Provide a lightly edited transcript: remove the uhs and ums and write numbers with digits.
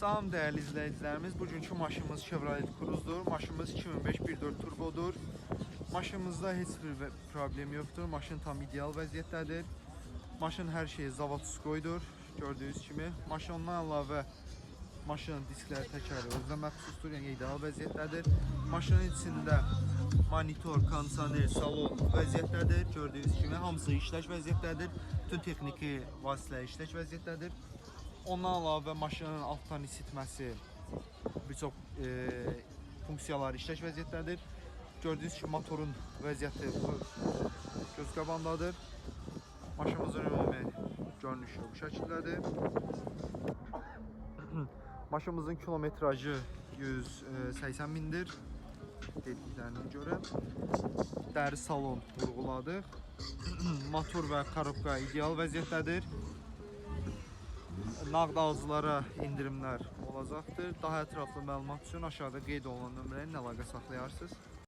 Salam değerli izleyicilerimiz. Bugünkü maşınımız Chevrolet Cruze'dur. Maşınımız 2005 1.4 turbodur. Maşınımızda heç bir problem yoktur. Maşın tam ideal vəziyyətdədir. Maşın hər şeyi zavodskoydur. Gördüğünüz kimi. Maşın ondan əlavə maşının diskləri, təkəri özünə məxsusdur. Yəni ideal vəziyyətdədir. Maşının içində monitor, kondisioner, salon vəziyyətdədir. Gördüğünüz kimi hamısı işləş vəziyyətdədir. Bütün texniki vasitələr işləş vəziyyətdədir. Ondan əlavə maşının altdan isitməsi, bir çox funksiyaları işləş vəziyyətdədir. Gördüyünüz kimi motorun vəziyyəti göz qabağındadır. Maşınımızın ümumi görünüşü bu şəkildədir. Maşınımızın kilometrajı 180 mindir. Dediklərinə görə dəri salon vurğuladıq. Motor və korobka ideal vəziyyətdədir. Nağd alıcılara indirimlər olacaqdır. Daha ətraflı məlumat üçün aşağıda qeyd olunan nömrəyə əlaqə saxlayarsınız.